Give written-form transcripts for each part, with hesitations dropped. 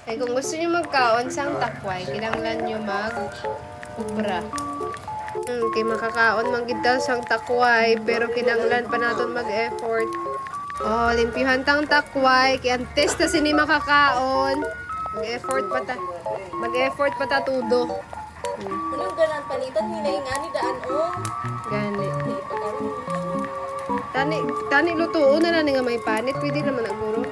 Ay kung gusto niyo magkaon sang takway, kinahanglan niyo mag-ubra. Kay makakaon man gid ta sang takway, pero kinahanglan pa naton mag-effort. Oh, limpihan tang takway, kay antes ta sini makakaon. Mag-effort pa ta. Mag-effort pa ta tudo. Anong ganan panitan hinay nga ni daan o. Gani. Di pa karon. Tani lutuon na lang nga may panit, pwede naman ang guro.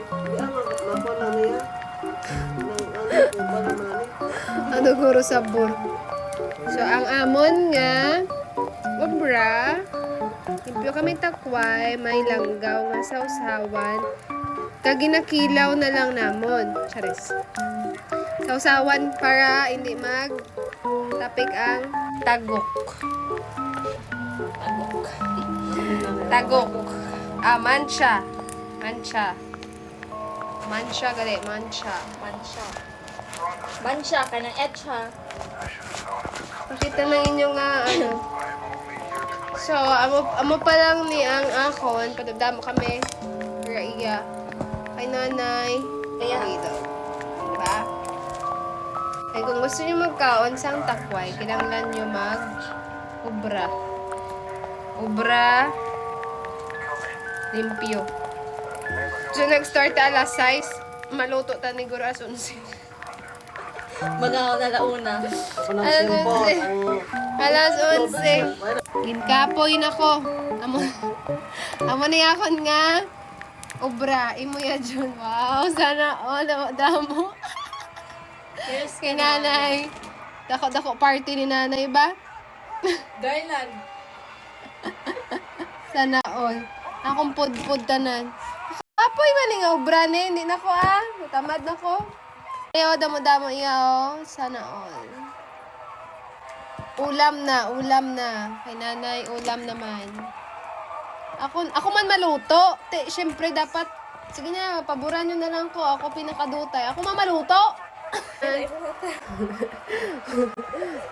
Ano guro sabor. So ang amon nga obra, limpyo kami takway, may langgaw nga sausawan. Kaginakilaw na lang namon. Charis. Sausawan para hindi tapik ang tagok. Tagok. Mancha. Mancha gali, mancha. Mansya ka ng etcha. Pakita na inyo nga ano. So, amo pa lang ni ang akon, padagdamo kami. Kaya iya. Kay nanay. Kaya dito. Diba? Ay kung gusto niyo magkaon sang takway, kinahanglan niyo ubra. Ubra. Limpyo. So, nag-start alas 6. Maluto ta ni Guro as 11. Mga alauna. Alas 11. Ginkapoy na ko. Amo ni akon nga. Obra. Imo ya dyan. Wow. Sana all. Damo. Yes, Kay nanay. Dako party ni nanay ba? Garland. Sana all. Akong pud tanan. Apoy man nga obra ni. Hindi na ko Tamad na ko. Ayaw, damo-damo iya Sana all. Ulam na. Kay nanay, ulam naman. Ako man maluto. Siyempre dapat, sige na, paboran nyo na lang ko. Ako pinakadutay. Ako man maluto.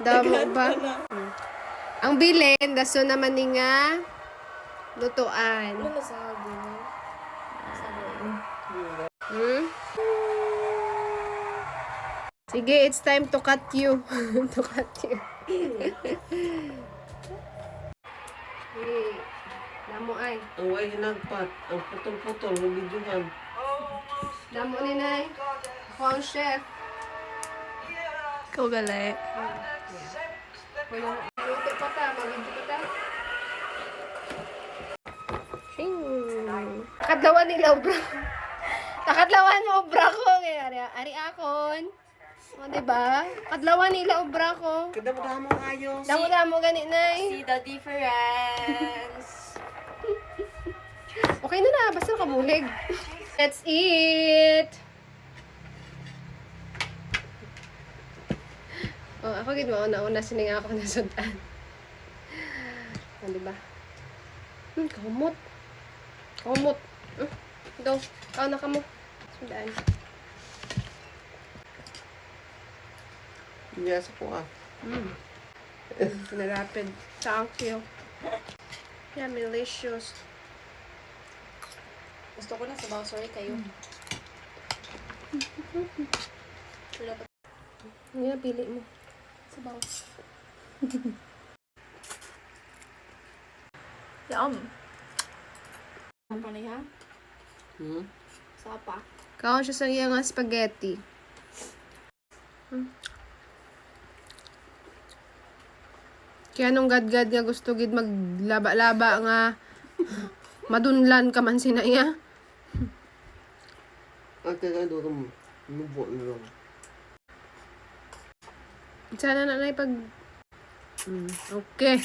Damo ba? Ang bilin, daso naman ni nga lutuan. Ano na sabi mo? Sige, it's time to cut you. Damo ay. Ang way nagpat, ang putol-putol, nabidyohan. Damo ni nay. Ako ang chef. Ikaw gali. Maluto pa ta, magiging pa ta. Takadlawan nila, bro. Takadlawan mo, bro ko. Ari akon. O, diba? Kadlawan nila, obra ko. Kadamo-damo kayo. Damo-damo gani, nay. See the difference. Okay na, basta kamulig. Let's eat! Oh, ako gid mauna-una sining ako na sudan. O, diba? Kamot. Daw, kao na kamo. Sudan. Yes po Pinarapid. Thank you. Yeah, delicious. Gusto ko na sabaw. Sorry kayo. Yeah, pili mo. Sabaw. Yum. Ano na yan? Sapa. Kaon siya sa iyang spaghetti. Kaya nung gadgad nga gusto gid maglaba-laba nga madunlan ka man sinaya. Ate ka doon, nubo nyo. Sana na pag... Okay.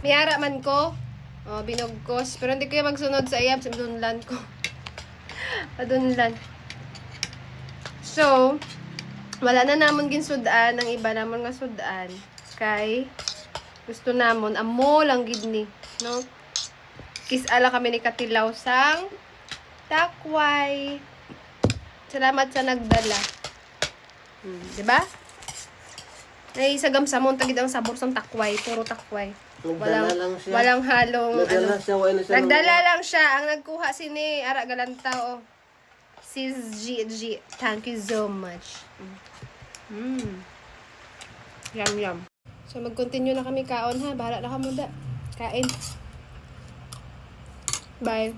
Miyara man ko. Binugkos. Pero hindi ko yung magsunod sa iyab. Madunlan ko. Madunlan. So, wala na namon ginsudan. Ang iba namon nga sudan. Kay, gusto namon. Amo lang gid ni. No? Kisala kami ni Katilaw sang takway. Salamat sa nagdala. Diba? Naisagam sa mong tagid ang sabor sang takway. Puro takway. Walang halong Nagdala ano. siya, wala siya. Nagdala lang siya. Ang nagkuha sini Ara Galantaw. Sis G. Thank you so much. Yum, yum. So, mag-continue na kami kaon ha. Bahala na ka muna. Kain. Bye.